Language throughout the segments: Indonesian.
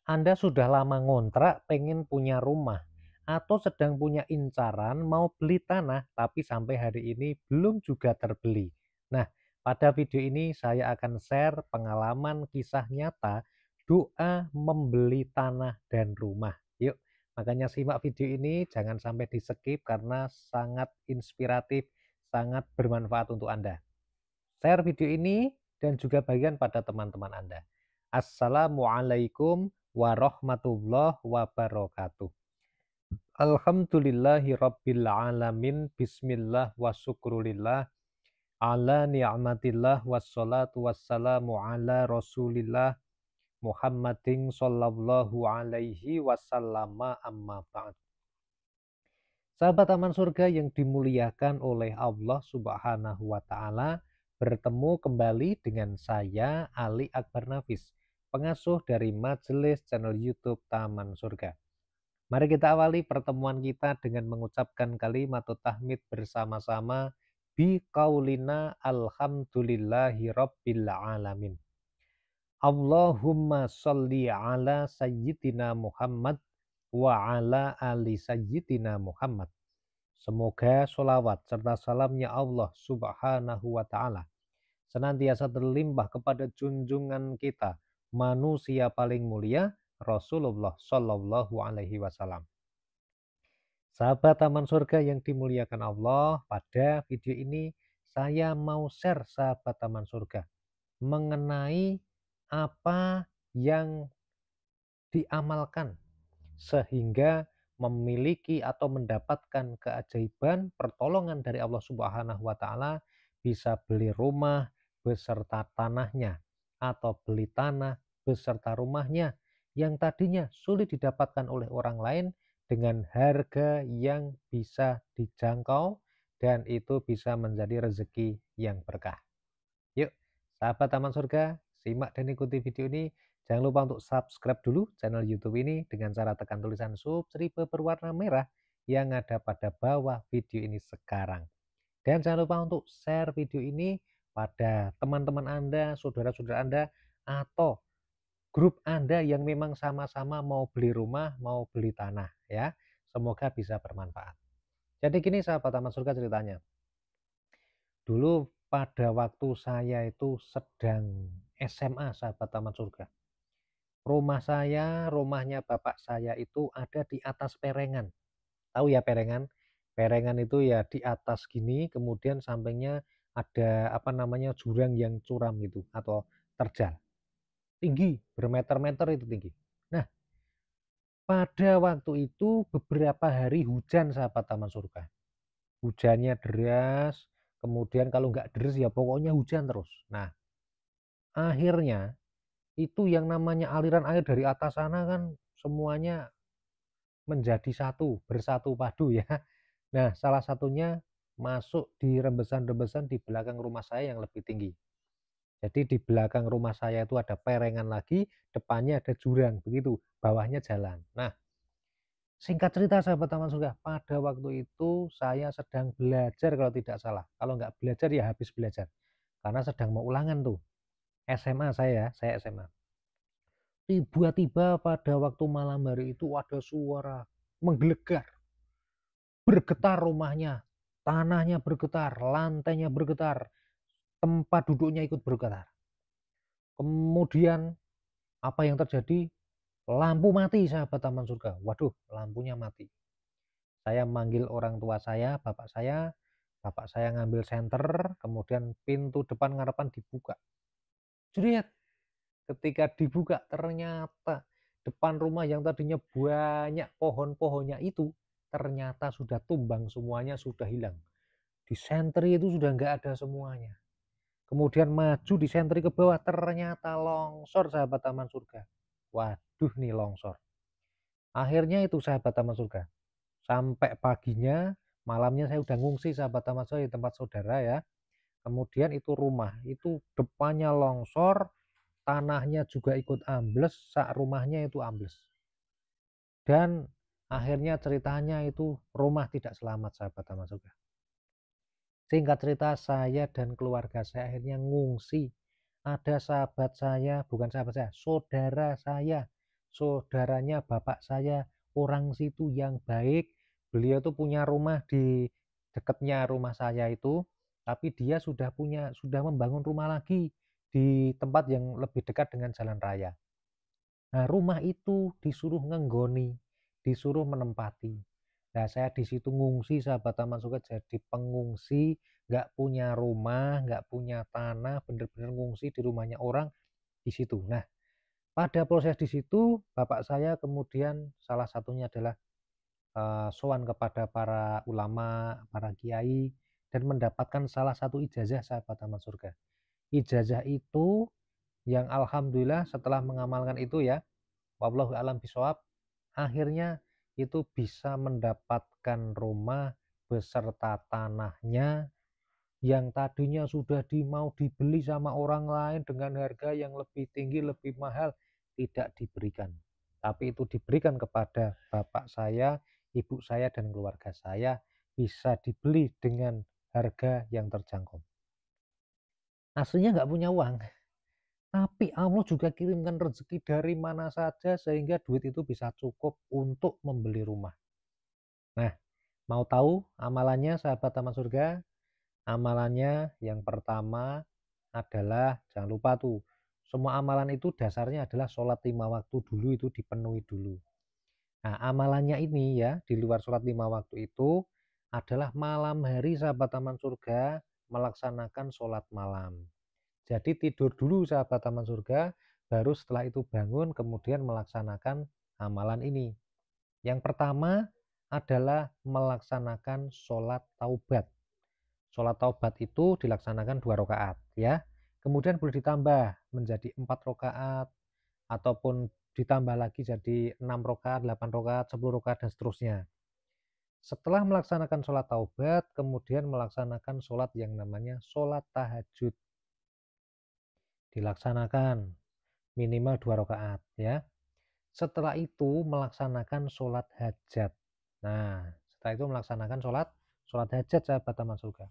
Anda sudah lama ngontrak pengen punya rumah atau sedang punya incaran mau beli tanah tapi sampai hari ini belum juga terbeli. Nah, pada video ini saya akan share pengalaman kisah nyata doa membeli tanah dan rumah. Yuk, makanya simak video ini, jangan sampai di-skip karena sangat inspiratif, sangat bermanfaat untuk Anda. Share video ini dan juga bagikan pada teman-teman Anda. Assalamualaikum warahmatullahi wabarakatuh. Alhamdulillahi rabbil alamin. Bismillah wa syukrulillah ala ni'matillah wassalatu wassalamu ala rasulillah Muhammadin sallallahu alaihi wasallam, amma ba'd. Sahabat Taman Surga yang dimuliakan oleh Allah Subhanahu wa Ta'ala, bertemu kembali dengan saya, Ali Akbar Nafis, pengasuh dari Majelis Channel YouTube Taman Surga. Mari kita awali pertemuan kita dengan mengucapkan kalimat tahmid bersama-sama, bi qaulina alhamdulillahi rabbil alamin. Allahumma sholli ala sayyidina Muhammad wa ala ali sayyidina Muhammad. Semoga sholawat serta salamnya Allah Subhanahu wa Ta'ala senantiasa terlimpah kepada junjungan kita, manusia paling mulia, Rasulullah Shallallahu Alaihi Wasallam. Sahabat Taman Surga yang dimuliakan Allah, pada video ini saya mau share sahabat Taman Surga mengenai apa yang diamalkan sehingga memiliki atau mendapatkan keajaiban pertolongan dari Allah Subhanahu wa Ta'ala, bisa beli rumah beserta tanahnya atau beli tanah beserta rumahnya yang tadinya sulit didapatkan oleh orang lain dengan harga yang bisa dijangkau, dan itu bisa menjadi rezeki yang berkah. Yuk, sahabat Taman Surga, simak dan ikuti video ini. Jangan lupa untuk subscribe dulu channel YouTube ini dengan cara tekan tulisan subscribe berwarna merah yang ada pada bawah video ini sekarang. Dan jangan lupa untuk share video ini pada teman-teman Anda, saudara-saudara Anda, atau grup Anda yang memang sama-sama mau beli rumah, mau beli tanah ya. Semoga bisa bermanfaat. Jadi gini sahabat Taman Surga ceritanya. Dulu pada waktu saya itu sedang SMA sahabat Taman Surga. Rumah saya, rumahnya bapak saya itu ada di atas perengan. Tahu ya perengan? Perengan itu ya di atas gini, kemudian sampingnya ada apa namanya jurang yang curam gitu atau terjal. Tinggi, bermeter-meter itu tinggi. Nah, pada waktu itu beberapa hari hujan sahabat Taman Surga. Hujannya deras, kemudian kalau nggak deras ya pokoknya hujan terus. Nah, akhirnya itu yang namanya aliran air dari atas sana kan semuanya menjadi satu, bersatu padu ya. Nah, salah satunya masuk di rembesan-rembesan di belakang rumah saya yang lebih tinggi. Jadi di belakang rumah saya itu ada perengan lagi, depannya ada jurang, begitu, bawahnya jalan. Nah, singkat cerita sahabat Taman Surga, pada waktu itu saya sedang belajar kalau tidak salah. Kalau nggak belajar ya habis belajar. Karena sedang mau ulangan tuh. SMA saya SMA. Tiba-tiba pada waktu malam hari itu ada suara menggelegar. Bergetar rumahnya, tanahnya bergetar, lantainya bergetar, tempat duduknya ikut bergetar. Kemudian apa yang terjadi? Lampu mati sahabat Taman Surga. Waduh, lampunya mati. Saya manggil orang tua saya, bapak saya ngambil senter, kemudian pintu depan ngarepan dibuka. Juriat, ketika dibuka ternyata depan rumah yang tadinya banyak pohon-pohonnya itu ternyata sudah tumbang semuanya, sudah hilang. Di sentri itu sudah nggak ada semuanya. Kemudian maju di sentri ke bawah ternyata longsor sahabat Taman Surga. Waduh nih longsor. Akhirnya itu sahabat Taman Surga. Sampai paginya, malamnya saya udah ngungsi sahabat Taman Surga di tempat saudara ya. Kemudian itu rumah, itu depannya longsor, tanahnya juga ikut ambles, sak rumahnya itu ambles. Dan akhirnya ceritanya itu rumah tidak selamat sahabat Taman Surga. Singkat cerita saya dan keluarga saya akhirnya ngungsi. Ada sahabat saya, bukan sahabat saya, saudara saya saudaranya bapak saya orang situ yang baik. Beliau tuh punya rumah di dekatnya rumah saya itu, tapi dia sudah membangun rumah lagi di tempat yang lebih dekat dengan jalan raya. Nah, rumah itu disuruh ngenggoni, disuruh menempati. Nah, saya di situ ngungsi, sahabat Taman Surga, jadi pengungsi, nggak punya rumah, nggak punya tanah, bener-bener ngungsi di rumahnya orang di situ. Nah, pada proses di situ, bapak saya kemudian salah satunya adalah sowan kepada para ulama, para kiai, dan mendapatkan salah satu ijazah, sahabat Taman Surga. Ijazah itu yang alhamdulillah setelah mengamalkan itu ya, wallahu alam bisawab, akhirnya itu bisa mendapatkan rumah beserta tanahnya yang tadinya sudah mau dibeli sama orang lain dengan harga yang lebih tinggi, lebih mahal, tidak diberikan. Tapi itu diberikan kepada bapak saya, ibu saya, dan keluarga saya, bisa dibeli dengan harga yang terjangkau. Aslinya nggak punya uang, tapi Allah juga kirimkan rezeki dari mana saja sehingga duit itu bisa cukup untuk membeli rumah. Nah, mau tahu amalannya, sahabat Taman Surga? Amalannya yang pertama adalah jangan lupa tuh, semua amalan itu dasarnya adalah sholat 5 waktu dulu, itu dipenuhi dulu. Nah, amalannya ini ya, di luar sholat 5 waktu itu adalah malam hari, sahabat Taman Surga, melaksanakan sholat malam. Jadi tidur dulu, sahabat Taman Surga, baru setelah itu bangun kemudian melaksanakan amalan ini. Yang pertama adalah melaksanakan sholat taubat. Sholat taubat itu dilaksanakan 2 rakaat ya. Kemudian boleh ditambah menjadi 4 rakaat ataupun ditambah lagi jadi 6 rakaat, 8 rakaat, 10 rakaat dan seterusnya. Setelah melaksanakan sholat taubat, kemudian melaksanakan sholat yang namanya sholat tahajud. Dilaksanakan minimal 2 rakaat ya. Setelah itu melaksanakan sholat hajat. Nah, setelah itu melaksanakan sholat hajat, sahabat Taman Surga.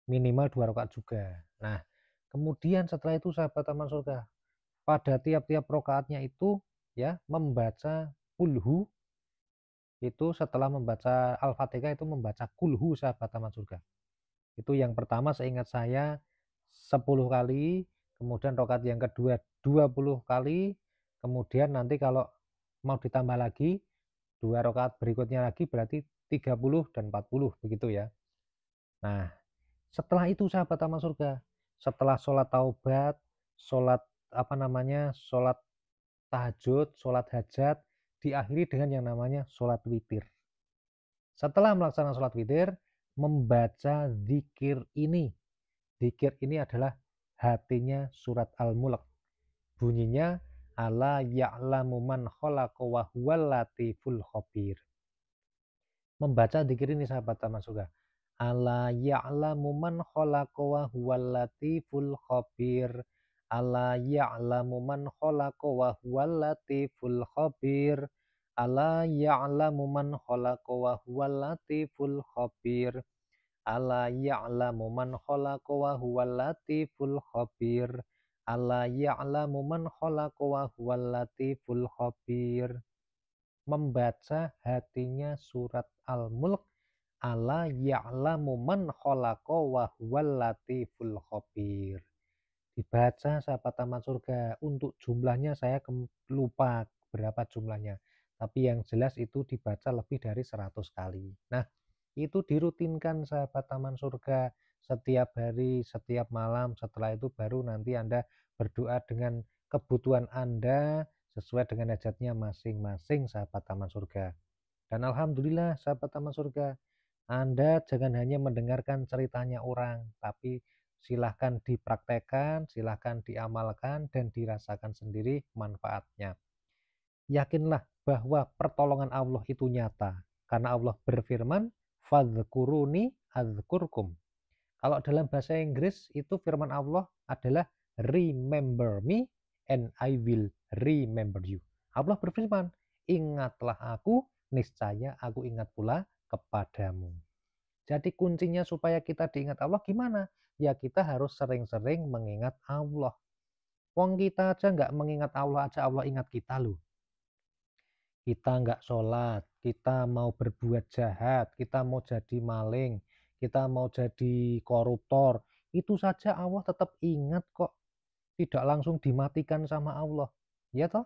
Minimal 2 rakaat juga. Nah, kemudian setelah itu, sahabat Taman Surga, pada tiap-tiap rakaatnya itu ya membaca kulhu. Itu setelah membaca Al-Fatihah itu membaca kulhu, sahabat Taman Surga. Itu yang pertama seingat saya 10 kali, kemudian rakaat yang kedua 20 kali, kemudian nanti kalau mau ditambah lagi 2 rakaat berikutnya lagi berarti 30 dan 40 begitu ya. Nah, setelah itu, sahabat Taman Surga, setelah sholat taubat, sholat sholat tahajud, sholat hajat, diakhiri dengan yang namanya sholat witir. Setelah melaksanakan sholat witir, membaca zikir ini. Zikir ini adalah hatinya surat Al-Mulk. Bunyinya ala ya'lamu man khalaqa wa huwal latiful khabir. Membaca zikir ini, sahabat Taman Surga. Ala ya'lamu man khalaqa wa huwal latiful khabir. Ala ya'lamu man khalaqa wa huwal latiful khabir. Ala ya'lamu man khalaqa wa huwal latiful khabir. Ala ya'lamu man khalaqa wa huwal latiful khabir. Ala ya'lamu man khalaqa wa huwal latiful khabir. Membaca hatinya surat Al-Mulk, ala ya'lamu man khalaqa wa huwal latiful khabir. Dibaca, sahabat Taman Surga. Untuk jumlahnya saya lupa berapa jumlahnya, tapi yang jelas itu dibaca lebih dari 100 kali. Nah, itu dirutinkan, sahabat Taman Surga, setiap hari, setiap malam. Setelah itu baru nanti Anda berdoa dengan kebutuhan Anda sesuai dengan hajatnya masing-masing, sahabat Taman Surga. Dan alhamdulillah, sahabat Taman Surga, Anda jangan hanya mendengarkan ceritanya orang, tapi silahkan dipraktekkan, silahkan diamalkan, dan dirasakan sendiri manfaatnya. Yakinlah bahwa pertolongan Allah itu nyata, karena Allah berfirman, fadhkuruni adzkurkum. Kalau dalam bahasa Inggris itu firman Allah adalah remember me and I will remember you. Allah berfirman, ingatlah aku, niscaya aku ingat pula kepadamu. Jadi kuncinya supaya kita diingat Allah gimana? Ya kita harus sering-sering mengingat Allah. Wong kita aja nggak mengingat Allah aja Allah ingat kita loh. kita nggak sholat, kita mau berbuat jahat, kita mau jadi maling, kita mau jadi koruptor, itu saja Allah tetap ingat kok, tidak langsung dimatikan sama Allah. Ya toh?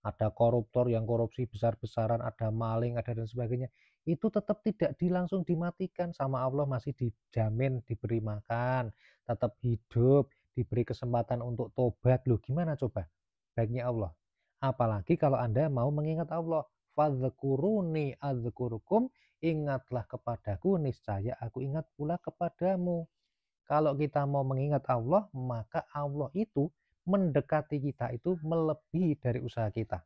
Ada koruptor yang korupsi besar-besaran, ada maling, ada dan sebagainya. Itu tetap tidak langsung dimatikan sama Allah, masih dijamin diberi makan, tetap hidup, diberi kesempatan untuk tobat. Loh, gimana coba? Baiknya Allah. Apalagi kalau Anda mau mengingat Allah. Fadhkuruni adzkurukum, ingatlah kepadaku, niscaya aku ingat pula kepadamu. Kalau kita mau mengingat Allah, maka Allah itu mendekati kita itu melebihi dari usaha kita.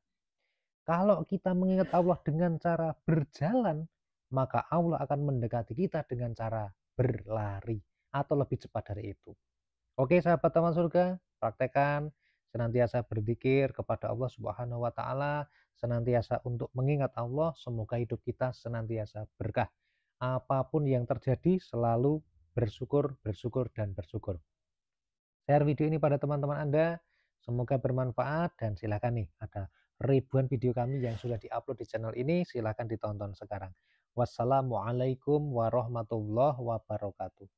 Kalau kita mengingat Allah dengan cara berjalan, maka Allah akan mendekati kita dengan cara berlari atau lebih cepat dari itu. Oke, sahabat taman surga, praktekkan senantiasa berzikir kepada Allah Subhanahu wa taala, senantiasa untuk mengingat Allah, semoga hidup kita senantiasa berkah. Apapun yang terjadi selalu bersyukur, bersyukur dan bersyukur. Share video ini pada teman-teman Anda, semoga bermanfaat dan silakan nih, ada ribuan video kami yang sudah diupload di channel ini, silakan ditonton sekarang. Wassalamualaikum warahmatullahi wabarakatuh.